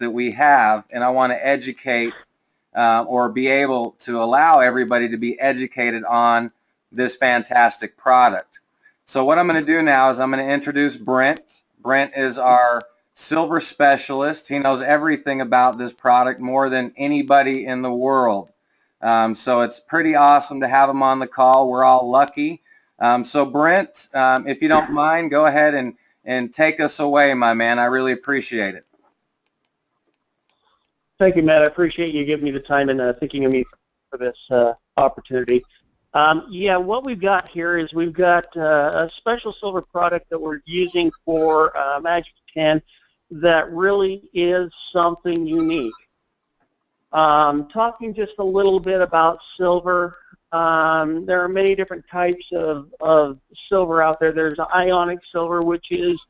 that we have, and I want to educate or be able to allow everybody to be educated on this fantastic product. So what I'm going to do now is I'm going to introduce Brent. Brent is our silver specialist. He knows everything about this product more than anybody in the world. So it's pretty awesome to have him on the call. We're all lucky. So Brent, if you don't mind, go ahead and take us away, my man. I really appreciate it. Thank you, Matt. I appreciate you giving me the time and thinking of me for this opportunity. Yeah, what we've got here is we've got a special silver product that we're using for Magic 10 that really is something unique. Talking just a little bit about silver, there are many different types of silver out there. There's ionic silver, which is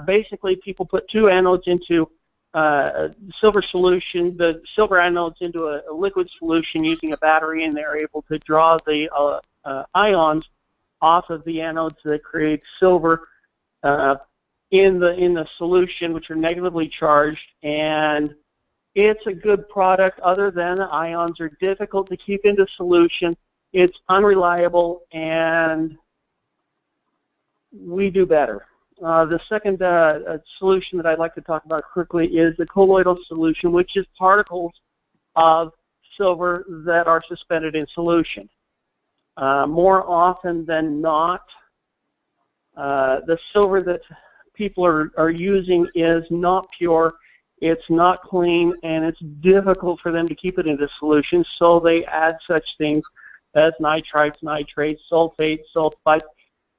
basically people put two anodes into silver solution, the silver anodes into a liquid solution using a battery, and they're able to draw the ions off of the anodes that create silver in the solution, which are negatively charged. And it's a good product, other than the ions are difficult to keep into solution. It's unreliable, and we do better. The second solution that I'd like to talk about quickly is the colloidal solution, which is particles of silver that are suspended in solution. More often than not, the silver that people are using is not pure, it's not clean, and it's difficult for them to keep it into solution, so they add such things as nitrites, nitrates, sulfates, sulfites,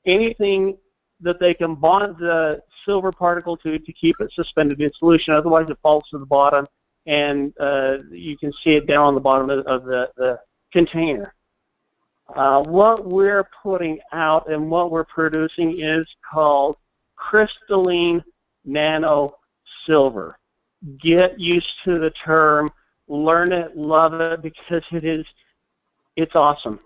anything that they can bond the silver particle to keep it suspended in solution. Otherwise, it falls to the bottom, and you can see it down on the bottom of the container. What we're putting out and what we're producing is called crystalline nano silver. Get used to the term, learn it, love it, because it's awesome.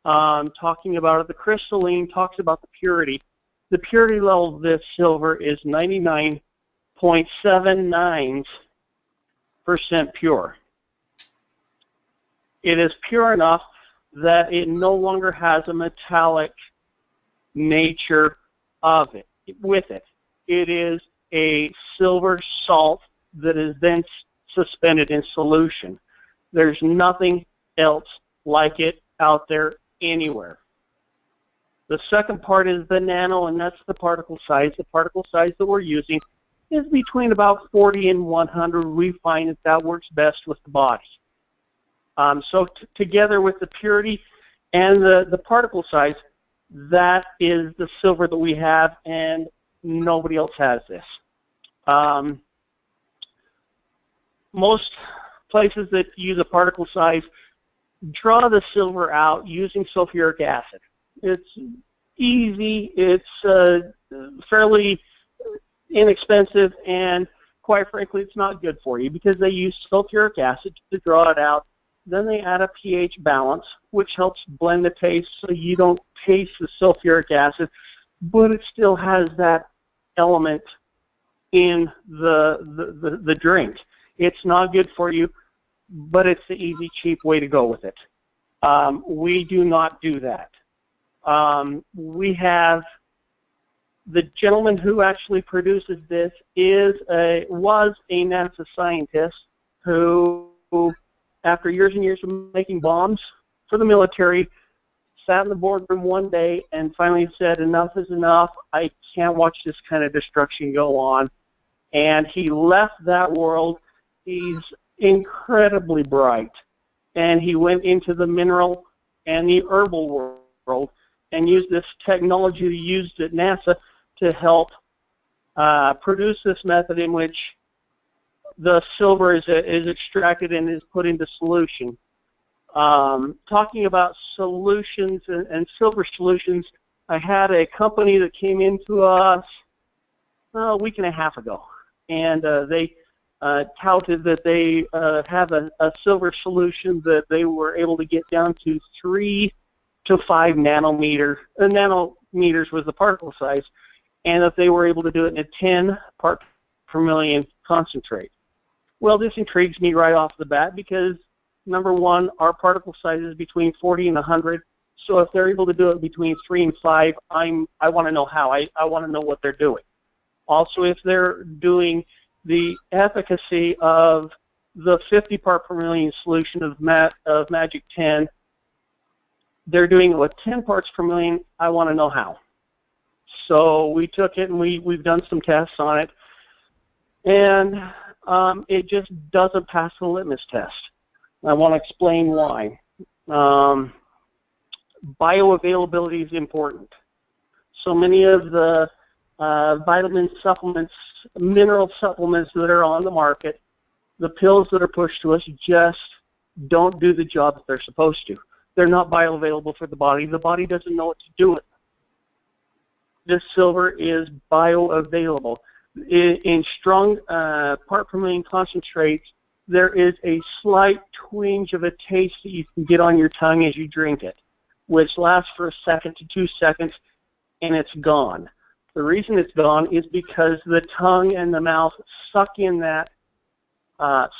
Talking about it, the crystalline talks about the purity. The purity level of this silver is 99.79% pure. It is pure enough that it no longer has a metallic nature of it. With it, it is a silver salt that is then suspended in solution. There's nothing else like it out there anywhere. The second part is the nano, and that's the particle size. The particle size that we're using is between about 40 and 100. We find that works best with the body. So together with the purity and the particle size, that is the silver that we have, and nobody else has this. Most places that use a particle size draw the silver out using sulfuric acid. It's easy, it's fairly inexpensive, and quite frankly, it's not good for you because they use sulfuric acid to draw it out. Then they add a pH balance, which helps blend the taste so you don't taste the sulfuric acid, but it still has that element in the drink. It's not good for you, but it's the easy, cheap way to go with it. We do not do that. We have the gentleman who actually produces this was a NASA scientist who, after years and years of making bombs for the military, sat in the boardroom one day and finally said, enough is enough. I can't watch this kind of destruction go on. And he left that world. He's incredibly bright. And he went into the mineral and the herbal world and used this technology used at NASA to help produce this method in which the silver is extracted and is put into solution. Talking about solutions and silver solutions, I had a company that came into us a week and a half ago, and they touted that they have a silver solution that they were able to get down to 3 to 5 nanometers. Nanometers was the particle size, and that they were able to do it in a 10 part per million concentrate. Well, this intrigues me right off the bat because, number one, our particle size is between 40 and 100. So if they're able to do it between 3 and 5, I want to know how. I want to know what they're doing. Also, if they're doing the efficacy of the 50 part per million solution of Magic 10, they're doing it with 10 parts per million. I want to know how. So we took it and we've done some tests on it, and it just doesn't pass the litmus test. I want to explain why. Bioavailability is important. So many of the vitamin supplements, mineral supplements that are on the market, the pills that are pushed to us just don't do the job that they're supposed to. They're not bioavailable for the body. The body doesn't know what to do with it. This silver is bioavailable. In strong part per million concentrates, there is a slight twinge of a taste that you can get on your tongue as you drink it, which lasts for a second to 2 seconds, and it's gone. The reason it's gone is because the tongue and the mouth suck in that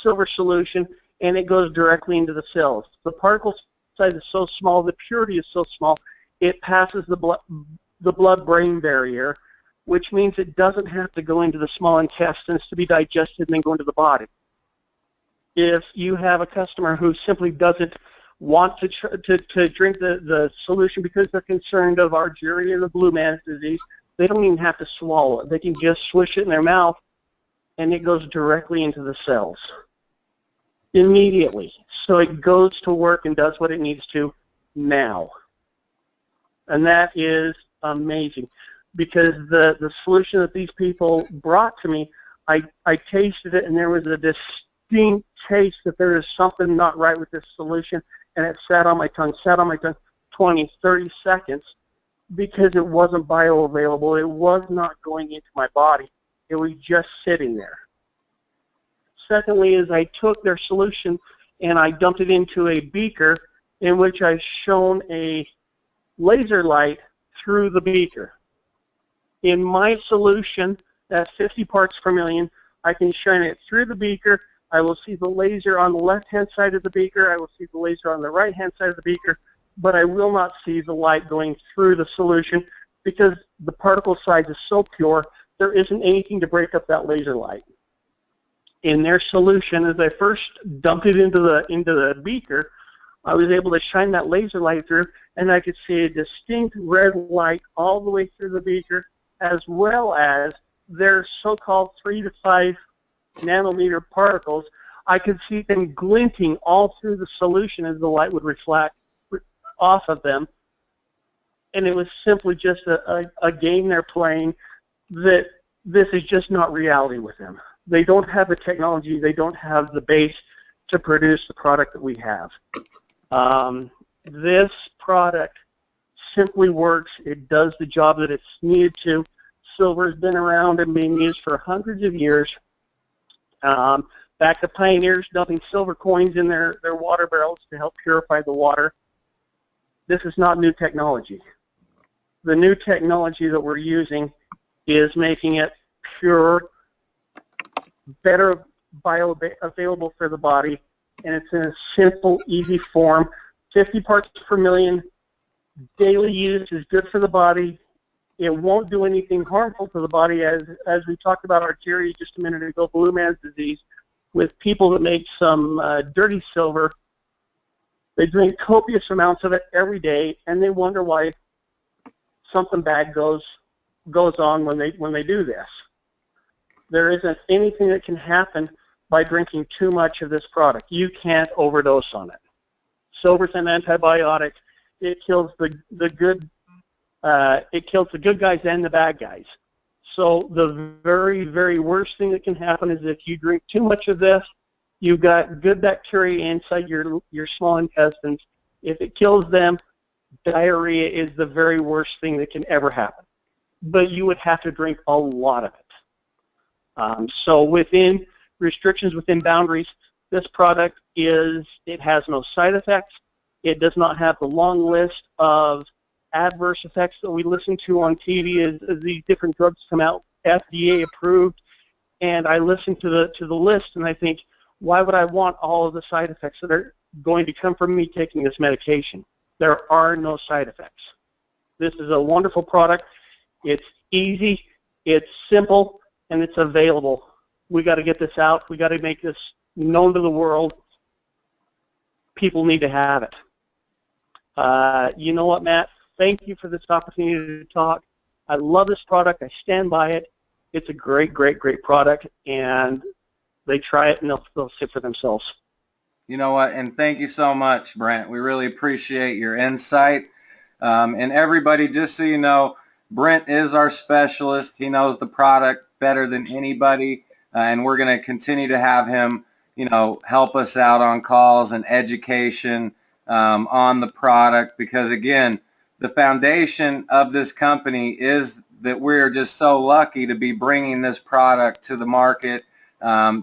silver solution, and it goes directly into the cells. The particle size is so small, the purity is so small, it passes the blood-brain barrier, which means it doesn't have to go into the small intestines to be digested and then go into the body. If you have a customer who simply doesn't want to drink the solution because they're concerned of Argyria or the blue man's disease, they don't even have to swallow it. They can just swish it in their mouth, and it goes directly into the cells immediately. So it goes to work and does what it needs to now. And that is amazing, because the solution that these people brought to me, I tasted it, and there was a distinct taste that there is something not right with this solution, and it sat on my tongue 20, 30 seconds, because it wasn't bioavailable. It was not going into my body. It was just sitting there. Secondly, is I took their solution and I dumped it into a beaker in which I shone a laser light through the beaker. In my solution, that's 50 parts per million, I can shine it through the beaker. I will see the laser on the left-hand side of the beaker. I will see the laser on the right-hand side of the beaker, but I will not see the light going through the solution because the particle size is so pure, there isn't anything to break up that laser light. In their solution, as I first dumped it into the beaker, I was able to shine that laser light through, and I could see a distinct red light all the way through the beaker, as well as their so-called 3 to 5 nanometer particles. I could see them glinting all through the solution as the light would reflect off of them. And it was simply just a game they're playing that this is just not reality with them. They don't have the technology, they don't have the base to produce the product that we have. This product simply works. It does the job that it's needed to. Silver has been around and being used for hundreds of years. Back to pioneers dumping silver coins in their water barrels to help purify the water. This is not new technology. The new technology that we're using is making it pure, better bioavailable for the body, and it's in a simple, easy form. 50 parts per million, daily use is good for the body. It won't do anything harmful to the body, as we talked about Argyria just a minute ago, blue man's disease, with people that make some dirty silver. They drink copious amounts of it every day, and they wonder why something bad goes on when they do this. There isn't anything that can happen by drinking too much of this product. You can't overdose on it. Silver's an antibiotic. It kills the good. It kills the good guys and the bad guys. So the very, very worst thing that can happen is if you drink too much of this, you've got good bacteria inside your small intestines. If it kills them, diarrhea is the very worst thing that can ever happen. But you would have to drink a lot of it. So within restrictions, within boundaries, this product it has no side effects. It does not have the long list of adverse effects that we listen to on TV as these different drugs come out, FDA approved, and I listen to the list and I think, Why would I want all of the side effects that are going to come from me taking this medication? There are no side effects. This is a wonderful product. It's easy, it's simple, and it's available. We got to get this out. We got to make this known to the world. People need to have it. You know what, Matt? Thank you for this opportunity to talk. I love this product. I stand by it. It's a great, great, great product, and they try it and they'll see for themselves. You know what? And thank you so much, Brent. We really appreciate your insight. And everybody, just so you know, Brent is our specialist. He knows the product better than anybody, and we're going to continue to have him, you know, help us out on calls and education on the product, because again, the foundation of this company is that we're just so lucky to be bringing this product to the market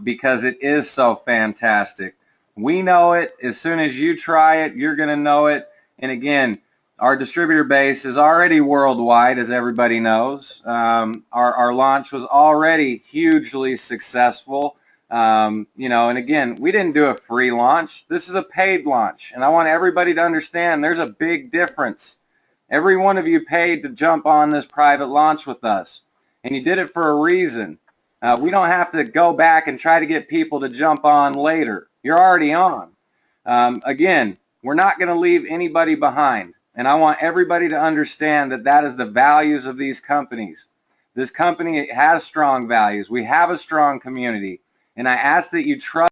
because it is so fantastic. We know it. As soon as you try it, you're going to know it. And again, our distributor base is already worldwide, as everybody knows. Our launch was already hugely successful. You know, and again, we didn't do a free launch. This is a paid launch, and I want everybody to understand there's a big difference. Every one of you paid to jump on this private launch with us, and you did it for a reason. We don't have to go back and try to get people to jump on later. You're already on. Again, we're not going to leave anybody behind, and I want everybody to understand that that is the values of these companies. This company has strong values. We have a strong community. And I ask that you trust